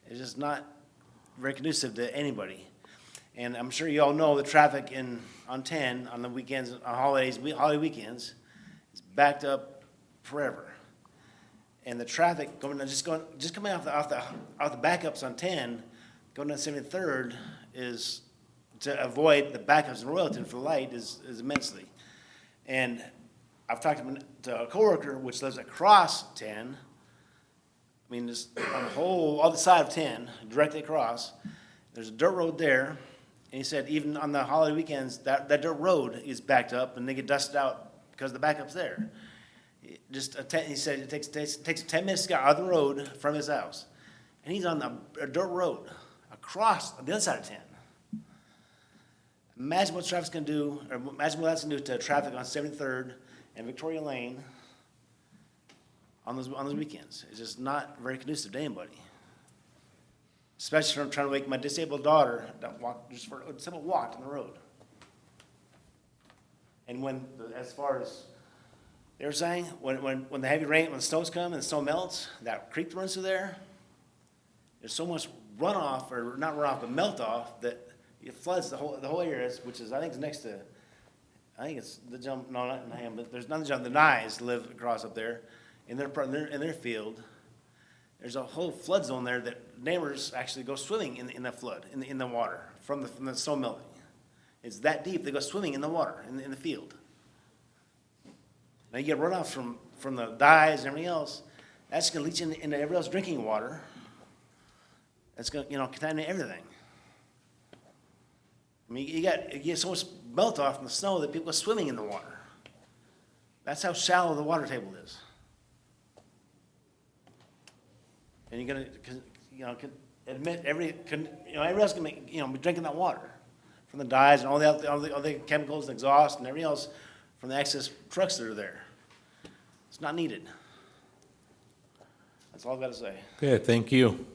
Speaker 12: It's just not very conducive to anybody. And I'm sure you all know the traffic on 10 on the weekends, on holiday weekends, is backed up forever. And the traffic coming off the backups on 10, going down 73rd is to avoid the backups in Royalton for the light is immensely. And I've talked to a coworker which lives across 10. I mean, just on the whole other side of 10, directly across. There's a dirt road there, and he said even on the holiday weekends, that dirt road is backed up, and they get dusted out because the backup's there. He said it takes 10 minutes to get out of the road from his house, and he's on a dirt road across the other side of 10. Imagine what traffic's going to do, or imagine what that's going to do to traffic on 73rd and Victoria Lane on those weekends. It's just not very conducive to anybody. Especially from trying to wake my disabled daughter to walk, just for a simple walk on the road. And as far as they were saying, when the heavy rain, when the snows come and the snow melts, that creek that runs through there, there's so much runoff, or not runoff, but melt off, that it floods the whole area, which is, I think, next to, I think it's the jump, no, not in Ham, but there's another jump, the Nyes live across up there, in their field. There's a whole flood zone there that neighbors actually go swimming in that flood, in the water, from the snow melting. It's that deep, they go swimming in the water, in the field. Now you get runoff from the dyes and everything else, That's gonna leach into everybody else's drinking water. That's gonna, contaminate everything. I mean, you get so much melt off in the snow that people are swimming in the water. That's how shallow the water table is. And you're gonna, admit everybody else can be drinking that water from the dyes and all the chemicals and exhaust and everything else from the excess trucks that are there. It's not needed. That's all I've got to say.
Speaker 1: Okay, thank you.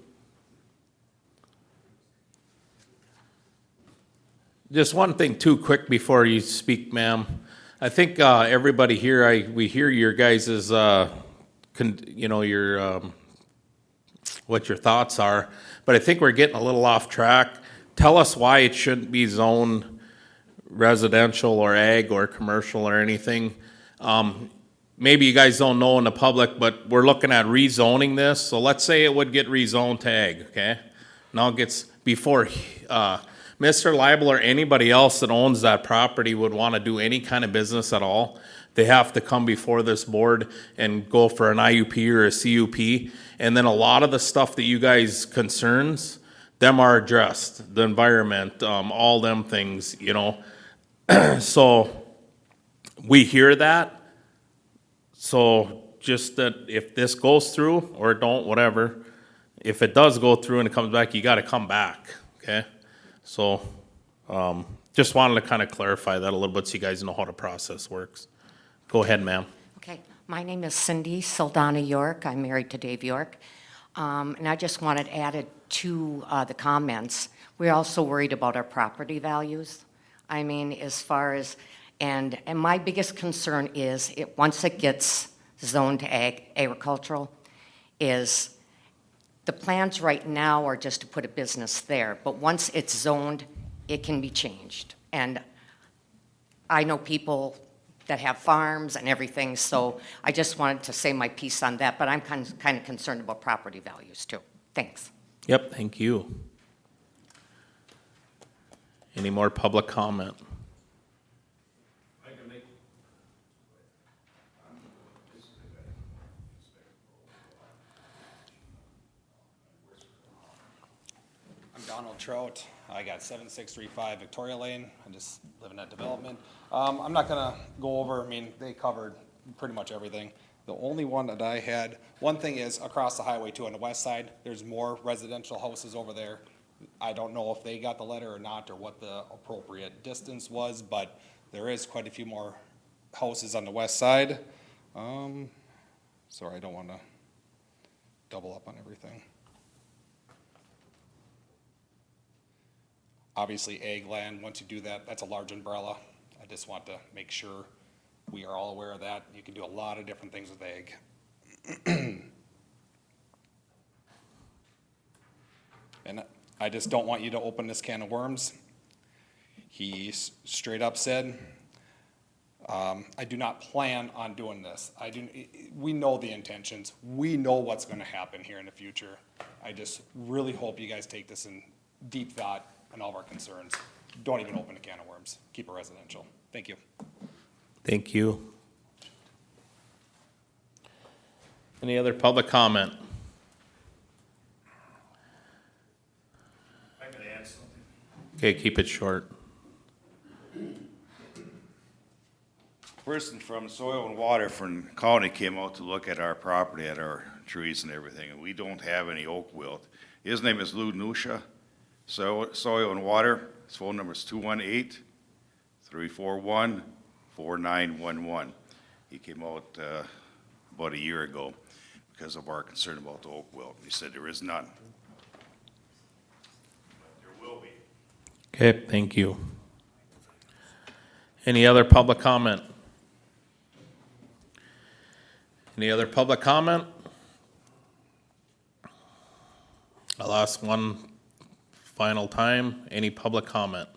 Speaker 1: Just one thing too, quick before you speak, ma'am. I think everybody here, we hear your guys' what your thoughts are, but I think we're getting a little off track. Tell us why it shouldn't be zoned residential or ag or commercial or anything. Maybe you guys don't know in the public, but we're looking at rezoning this. So let's say it would get rezoned to ag, okay? Now it gets, before Mr. Liable or anybody else that owns that property would want to do any kind of business at all, they have to come before this board and go for an IUP or a CUP. And then a lot of the stuff that you guys concerns, them are addressed, the environment, all them things, So we hear that. So just that if this goes through or don't, whatever, if it does go through and it comes back, you got to come back, okay? So just wanted to kind of clarify that a little bit so you guys know how the process works. Go ahead, ma'am.
Speaker 13: Okay, my name is Cindy Saldana York. I'm married to Dave York. And I just wanted added to the comments, we're also worried about our property values. I mean, as far as, and my biggest concern is, once it gets zoned to agricultural, is the plans right now are just to put a business there, but once it's zoned, it can be changed. And I know people that have farms and everything, so I just wanted to say my piece on that, but I'm kind of concerned about property values too. Thanks.
Speaker 1: Yep, thank you. Any more public comment?
Speaker 14: I'm Donald Trout. I got 7635 Victoria Lane. I just live in that development. I'm not gonna go over, they covered pretty much everything. The only one that I had, one thing is across the highway too, on the west side, there's more residential houses over there. I don't know if they got the letter or not, or what the appropriate distance was, but there is quite a few more houses on the west side. Sorry, I don't wanna double up on everything. Obviously, ag land, once you do that, that's a large umbrella. I just want to make sure we are all aware of that. You can do a lot of different things with ag. And I just don't want you to open this can of worms. He straight up said, I do not plan on doing this. We know the intentions. We know what's going to happen here in the future. I just really hope you guys take this in deep thought and all of our concerns. Don't even open a can of worms. Keep it residential. Thank you.
Speaker 1: Thank you. Any other public comment?
Speaker 11: I could add something.
Speaker 1: Okay, keep it short.
Speaker 11: Person from Soil and Water from the county came out to look at our property, at our trees and everything, and we don't have any oak wilt. His name is Lou Nusha, Soil and Water. His phone number is 218-341-4911. He came out about a year ago because of our concern about the oak wilt. He said there is none. There will be.
Speaker 1: Okay, thank you. Any other public comment? Any other public comment? I'll ask one final time. Any public comment?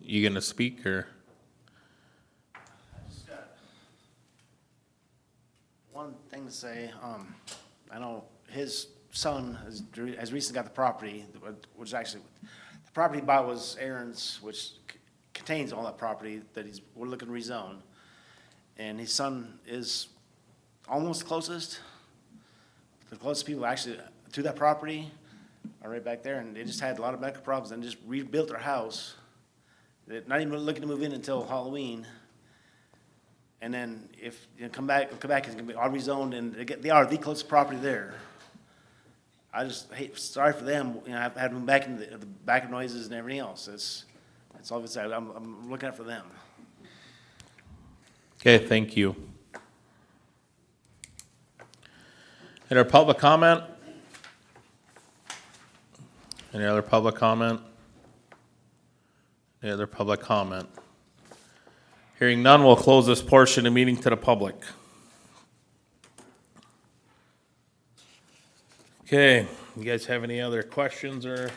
Speaker 1: You gonna speak or?
Speaker 12: I just got one thing to say. I know his son has recently got the property, which is actually property he bought was Aaron's, which contains all that property that we're looking to rezone. And his son is almost the closest. The closest people actually to that property are right back there, and they just had a lot of medical problems and just rebuilt their house. They're not even looking to move in until Halloween. And then if you come back, it's gonna be all rezoned, and they are the closest property there. I just sorry for them, I've had them back in the back noises and everything else. That's all it's, I'm looking out for them.
Speaker 1: Okay, thank you. Any other public comment? Any other public comment? Any other public comment? Hearing none, we'll close this portion of the meeting to the public. Okay, you guys have any other questions or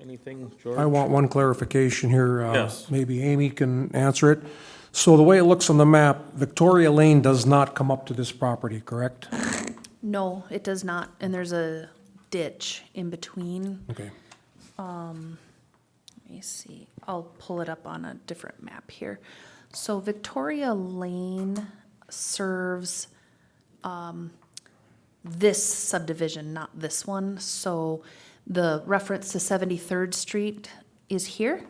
Speaker 1: anything, George?
Speaker 8: I want one clarification here.
Speaker 1: Yes.
Speaker 8: Maybe Amy can answer it. So the way it looks on the map, Victoria Lane does not come up to this property, correct?
Speaker 3: No, it does not, and there's a ditch in between.
Speaker 8: Okay.
Speaker 3: Let me see, I'll pull it up on a different map here. So Victoria Lane serves, this subdivision, not this one. So the reference to 73rd Street is here.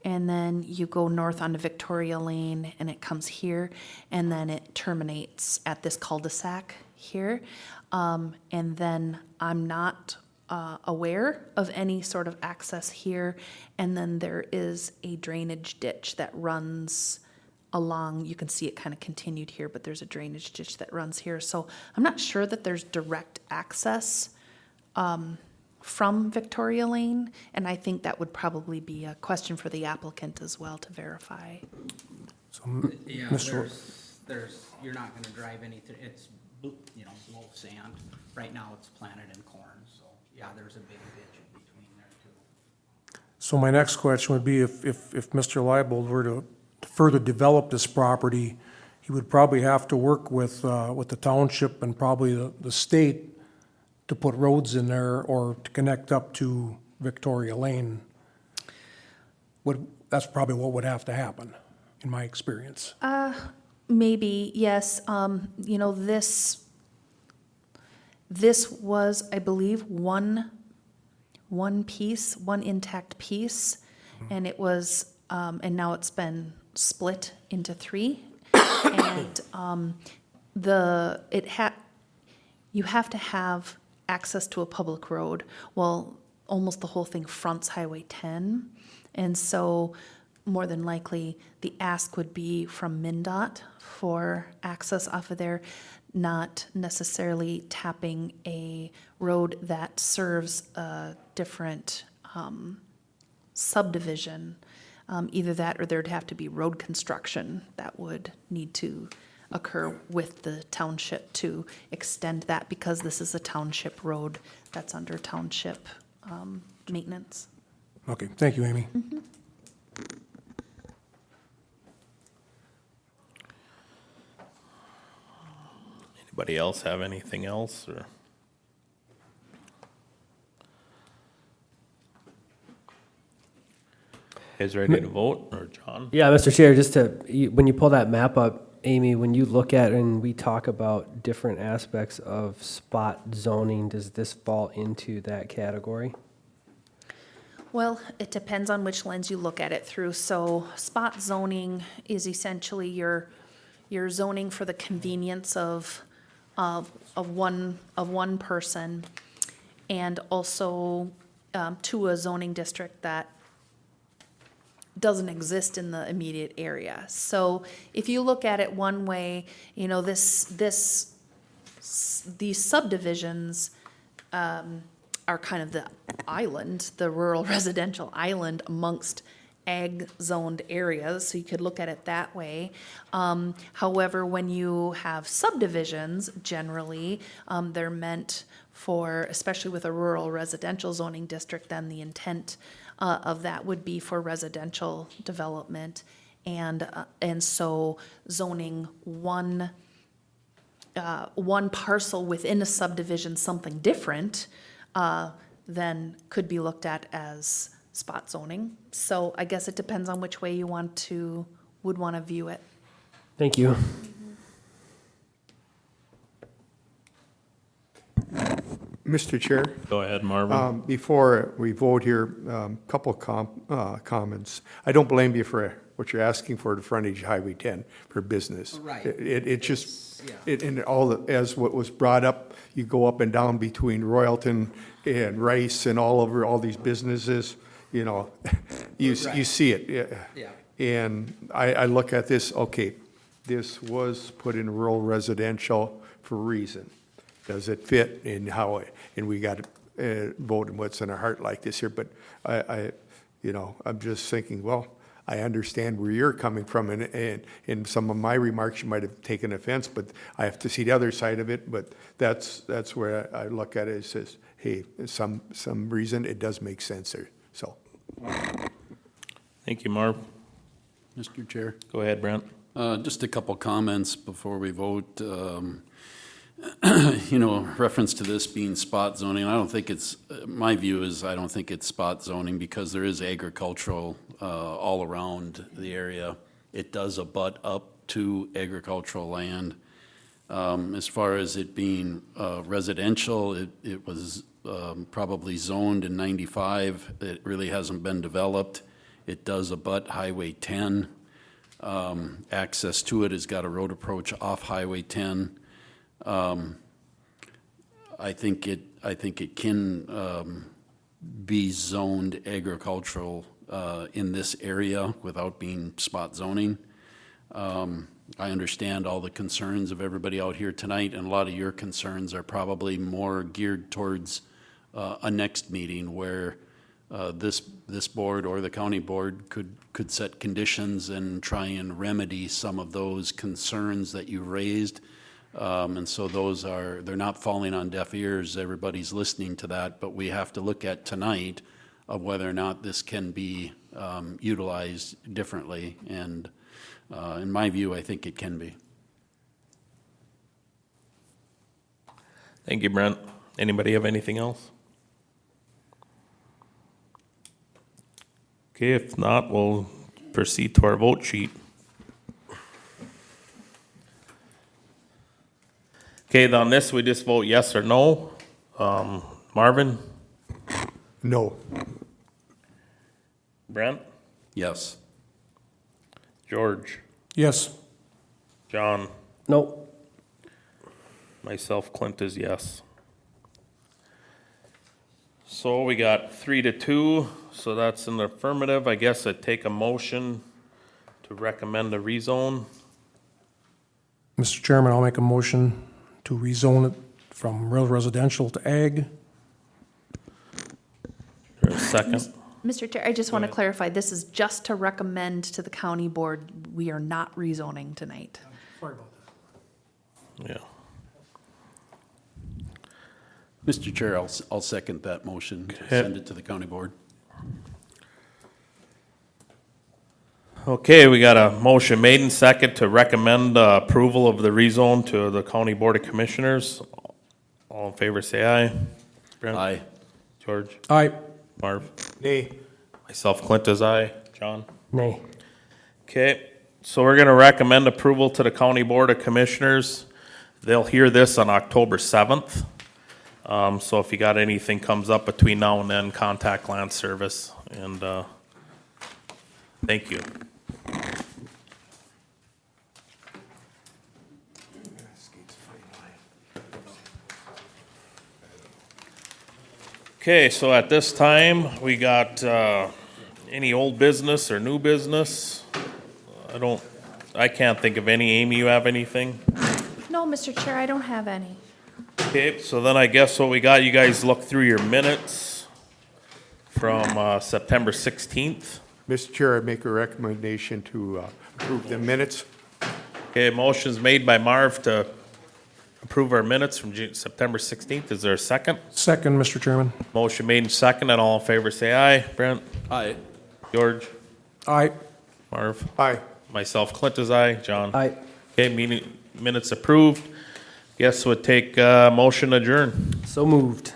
Speaker 3: And then you go north onto Victoria Lane and it comes here. And then it terminates at this cul-de-sac here. And then I'm not aware of any sort of access here. And then there is a drainage ditch that runs along, you can see it kind of continued here, but there's a drainage ditch that runs here. So I'm not sure that there's direct access from Victoria Lane, and I think that would probably be a question for the applicant as well to verify.
Speaker 8: So,
Speaker 9: Yeah,
Speaker 8: Mr.
Speaker 9: you're not gonna drive anything, it's, low sand. Right now, it's planted in corn, so, yeah, there's a big ditch in between there too.
Speaker 8: So my next question would be if Mr. Leibold were to further develop this property, he would probably have to work with the township and probably the state to put roads in there or to connect up to Victoria Lane. That's probably what would have to happen, in my experience.
Speaker 3: Maybe, yes. This was, I believe, one piece, one intact piece, and it was, and now it's been split into three. And you have to have access to a public road. Well, almost the whole thing fronts Highway 10, and so more than likely the ask would be from MnDOT for access off of there, not necessarily tapping a road that serves a different subdivision. Either that or there'd have to be road construction that would need to occur with the township to extend that, because this is a township road that's under township maintenance.
Speaker 8: Okay, thank you, Amy.
Speaker 1: Anybody else have anything else, or? Guys ready to vote, or John?
Speaker 5: Yeah, Mr. Chair, when you pull that map up, Amy, when you look at and we talk about different aspects of spot zoning, does this fall into that category?
Speaker 3: Well, it depends on which lens you look at it through. So spot zoning is essentially your zoning for the convenience of one person, and also to a zoning district that doesn't exist in the immediate area. So if you look at it one way, these subdivisions are kind of the island, the rural residential island amongst ag zoned areas, so you could look at it that way. However, when you have subdivisions, generally, they're meant for, especially with a rural residential zoning district, then the intent of that would be for residential development. And so zoning one parcel within a subdivision something different, then could be looked at as spot zoning. So I guess it depends on which way you would want to view it.
Speaker 5: Thank you.
Speaker 7: Mr. Chair,
Speaker 1: Go ahead, Marvin.
Speaker 7: before we vote here, couple comments. I don't blame you for what you're asking for the frontage Highway 10 for business.
Speaker 9: Right.
Speaker 7: It just,
Speaker 9: Yeah.
Speaker 7: and as what was brought up, you go up and down between Royalton and Rice and all over all these businesses, you know, you
Speaker 9: Right.
Speaker 7: see it.
Speaker 9: Yeah.
Speaker 7: And I look at this, okay, this was put in rural residential for a reason. Does it fit in how, and we got to vote in what's in our heart like this here, but I'm just thinking, well, I understand where you're coming from, and in some of my remarks, you might have taken offense, but I have to see the other side of it, but that's where I look at it, it says, hey, some reason it does make sense there, so.
Speaker 1: Thank you, Marv.
Speaker 4: Mr. Chair.
Speaker 1: Go ahead, Brent.
Speaker 4: Just a couple comments before we vote. Reference to this being spot zoning, I don't think it's, my view is I don't think it's spot zoning because there is agricultural all around the area. It does abut up to agricultural land. As far as it being residential, it was probably zoned in 95. It really hasn't been developed. It does abut Highway 10. Access to it has got a road approach off Highway 10. I think it can be zoned agricultural in this area without being spot zoning. I understand all the concerns of everybody out here tonight, and a lot of your concerns are probably more geared towards a next meeting where this board or the county board could set conditions and try and remedy some of those concerns that you raised. And so they're not falling on deaf ears. Everybody's listening to that, but we have to look at tonight of whether or not this can be utilized differently. And in my view, I think it can be.
Speaker 1: Thank you, Brent. Anybody have anything else? Okay, if not, we'll proceed to our vote sheet. Okay, on this, we just vote yes or no. Marvin?
Speaker 7: No.
Speaker 1: Brent?
Speaker 4: Yes.
Speaker 1: George?
Speaker 8: Yes.
Speaker 1: John?
Speaker 5: Nope.
Speaker 1: Myself, Clint is yes. So we got 3-2, so that's in the affirmative. I guess I'd take a motion to recommend a rezone.
Speaker 8: Mr. Chairman, I'll make a motion to rezone it from real residential to ag.
Speaker 1: Or a second?
Speaker 3: Mr. Chair, I just want to clarify, this is just to recommend to the county board. We are not rezoning tonight.
Speaker 8: Sorry about that.
Speaker 1: Yeah.
Speaker 4: Mr. Chair, I'll second that motion. To send it to the county board.
Speaker 1: Okay, we got a motion made and second to recommend approval of the rezone to the County Board of Commissioners. All in favor, say aye. Brent?
Speaker 4: Aye.
Speaker 1: George?
Speaker 8: Aye.
Speaker 1: Marv?
Speaker 7: Nay.
Speaker 1: Myself, Clint is aye. John?
Speaker 5: Nay.
Speaker 1: Okay, so we're gonna recommend approval to the County Board of Commissioners. They'll hear this on October 7th. So if you got anything comes up between now and then, contact Land Service, and, thank you. Okay, so at this time, we got, any old business or new business? I can't think of any. Amy, you have anything?
Speaker 3: No, Mr. Chair, I don't have any.
Speaker 1: Okay, so then I guess what we got, you guys look through your minutes from September 16th.
Speaker 7: Mr. Chair, I make a recommendation to approve the minutes.
Speaker 1: Okay, motion's made by Marv to approve our minutes from September 16th. Is there a second?
Speaker 8: Second, Mr. Chairman.
Speaker 1: Motion made and second, and all in favor say aye. Brent?
Speaker 4: Aye.
Speaker 1: George?
Speaker 8: Aye.
Speaker 1: Marv?
Speaker 7: Aye.
Speaker 1: Myself, Clint is aye. John?
Speaker 5: Aye.
Speaker 1: Okay, minutes approved. Guess would take motion adjourn.
Speaker 5: So moved.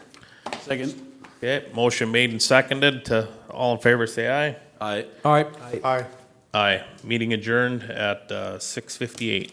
Speaker 4: Second.
Speaker 1: Okay, motion made and seconded to, all in favor, say aye.
Speaker 4: Aye.
Speaker 8: All right.
Speaker 2: Aye.
Speaker 1: Aye. Meeting adjourned at 6:58.